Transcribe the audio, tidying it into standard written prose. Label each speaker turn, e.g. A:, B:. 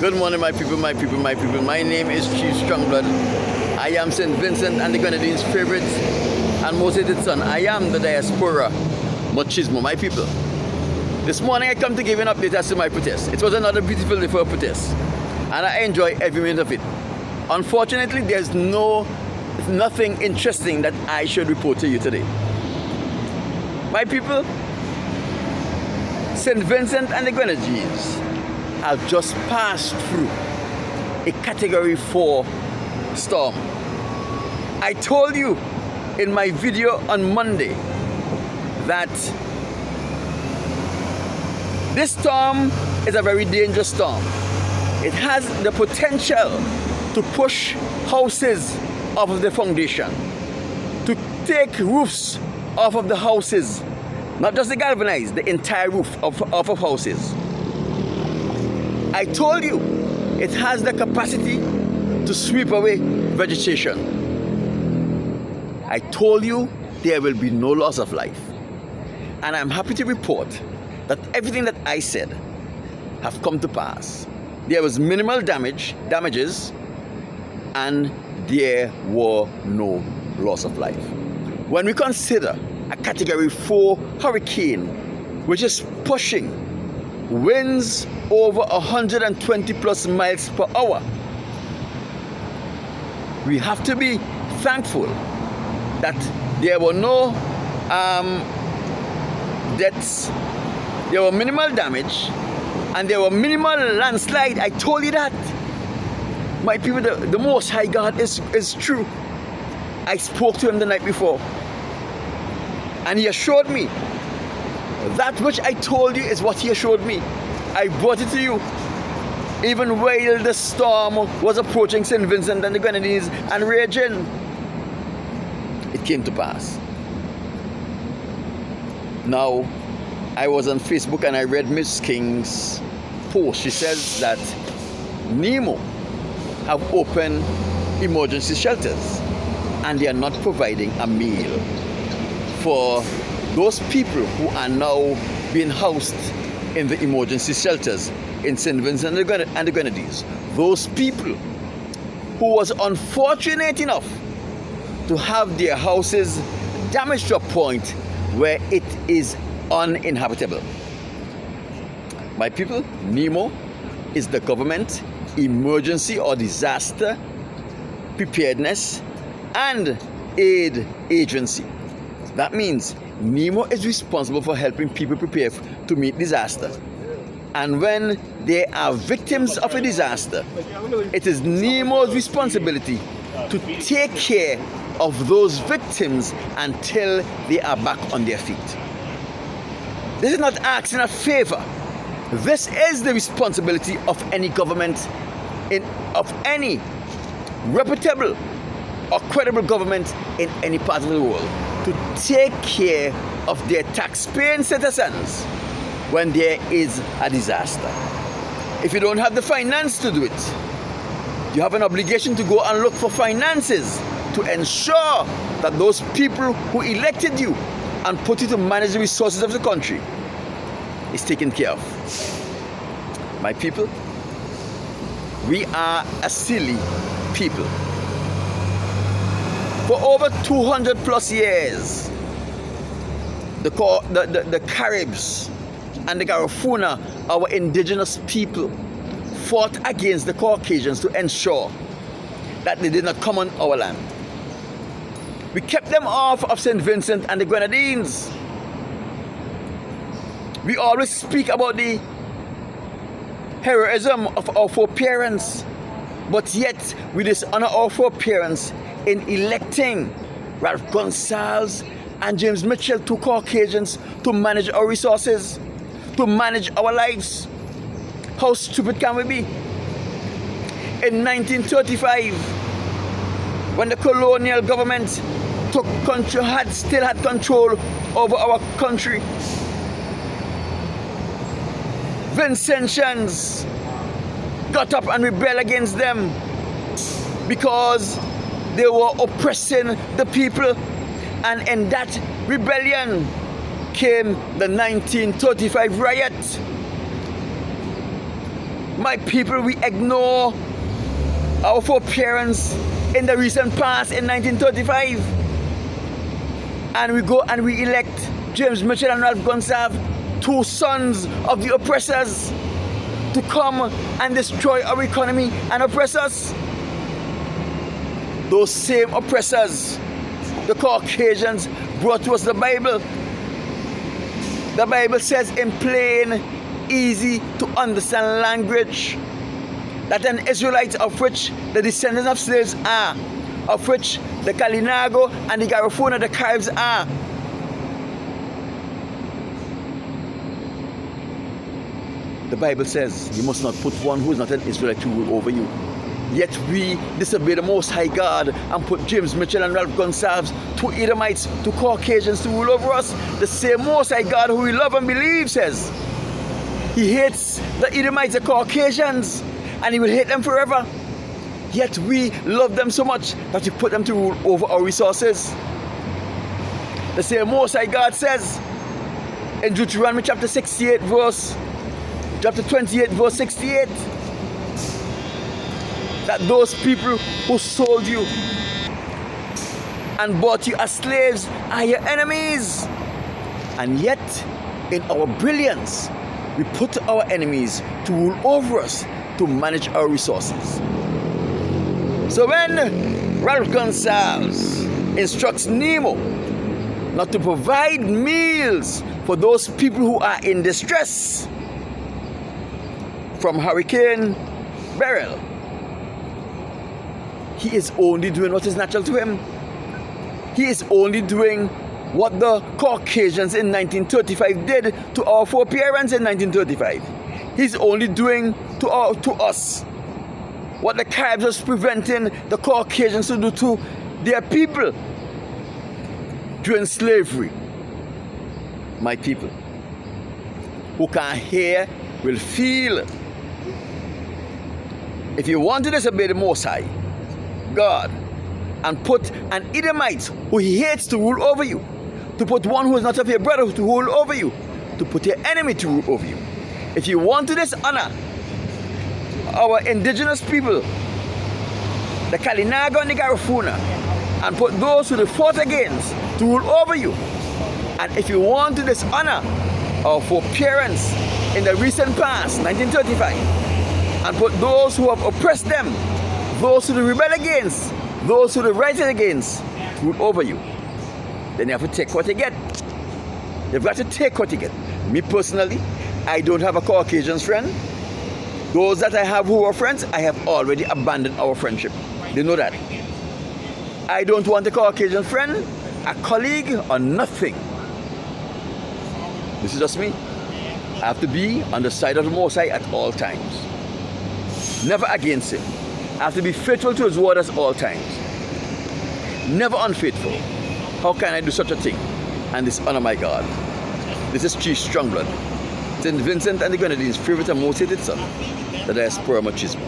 A: Good morning, my people, my people, my people. My name is Chief Strongblood. I am St. Vincent and the Grenadines' favorite and most hated son. I am the diaspora machismo, my people. This morning I come to give an update as to my protest. It was another beautiful day for a protest, and I enjoy every minute of it. Unfortunately, there's nothing interesting that I should report to you today. My people, St. Vincent and the Grenadines have just passed through a Category 4 storm. I told you in my video on Monday that this storm is a very dangerous storm. It has the potential to push houses off of the foundation, to take roofs off of the houses, not just the galvanized, the entire roof off of houses. I told you it has the capacity to sweep away vegetation. I told you there will be no loss of life. And I'm happy to report that everything that I said have come to pass. There was minimal damages, and there were no loss of life. When we consider a Category 4 hurricane, which is pushing winds over 120 plus miles per hour, we have to be thankful that there were no deaths, there were minimal damage, and there were minimal landslide. I told you that. My people, the Most High God is true. I spoke to him the night before, and he assured me that which I told you is what he assured me. I brought it to you even while the storm was approaching St. Vincent and the Grenadines and raging. It came to pass. Now, I was on Facebook and I read Miss King's post. She says that NEMO have opened emergency shelters and they are not providing a meal for those people who are now being housed in the emergency shelters in St. Vincent and the Grenadines. Those people who was unfortunate enough to have their houses damaged to a point where it is uninhabitable. My people, NEMO is the government emergency or disaster preparedness and aid agency. That means NEMO is responsible for helping people prepare to meet disaster. And when they are victims of a disaster, it is NEMO's responsibility to take care of those victims until they are back on their feet. This is not asking a favor. This is the responsibility of any government, of any reputable or credible government in any part of the world, to take care of their taxpaying citizens when there is a disaster. If you don't have the finance to do it, you have an obligation to go and look for finances to ensure that those people who elected you and put you to manage the resources of the country is taken care of. My people, we are a silly people. For over 200 plus years, the Caribs and the Garifuna, our indigenous people, fought against the Caucasians to ensure that they did not come on our land. We kept them off of St. Vincent and the Grenadines. We always speak about the heroism of our fore-parents, but yet we dishonor our fore-parents in electing Ralph Gonsalves and James Mitchell, two Caucasians, to manage our resources, to manage our lives. How stupid can we be? In 1935, when the colonial government still had control over our country, Vincentians got up and rebelled against them because they were oppressing the people, and in that rebellion came the 1935 riot. My people, we ignore our foreparents in the recent past in 1935. And we go and we elect James Mitchell and Ralph Gonsalves, two sons of the oppressors, to come and destroy our economy and oppress us. Those same oppressors, the Caucasians, brought to us the Bible. The Bible says in plain, easy to understand language that an Israelite, of which the descendants of slaves are, of which the Kalinago and the Garifuna, the Caribs, are. The Bible says you must not put one who is not an Israelite to rule over you. Yet we disobey the Most High God and put James Mitchell and Ralph Gonsalves, two Edomites, two Caucasians to rule over us. The same Most High God who we love and believe says he hates the Edomites, the Caucasians, and he will hate them forever. Yet we love them so much that we put them to rule over our resources. The same Most High God says in Deuteronomy chapter 28 chapter 28 verse 68 that those people who sold you and bought you as slaves are your enemies. And yet, in our brilliance, we put our enemies to rule over us, to manage our resources. So when Ralph Gonsalves instructs Nemo not to provide meals for those people who are in distress from Hurricane Beryl, he is only doing what is natural to him. He is only doing what the Caucasians in 1935 did to our foreparents in 1935. He's only doing to us what the Caribs was preventing the Caucasians to do to their people during slavery. My people, who can hear will feel. If you want to disobey the Most High God and put an Edomite who he hates to rule over you, to put one who is not of your brother to rule over you, to put your enemy to rule over you. If you want to dishonor our indigenous people, the Kalinago and the Garifuna, and put those who they fought against to rule over you, and if you want to dishonor our foreparents in the recent past, 1935, and put those who have oppressed them, those who they rebel against, those who they rise against, to rule over you, then you have to take what you get. You've got to take what you get. Me personally, I don't have a Caucasian friend. Those that I have who are friends, I have already abandoned our friendship. They know that. I don't want a Caucasian friend, a colleague, or nothing. This is just me. I have to be on the side of the Most High at all times. Never against him. I have to be faithful to his word at all times. Never unfaithful. How can I do such a thing and dishonor my God? This is Chief Strongblood, St. Vincent and the Grenadines' favorite and most hated son, the diaspora machismo.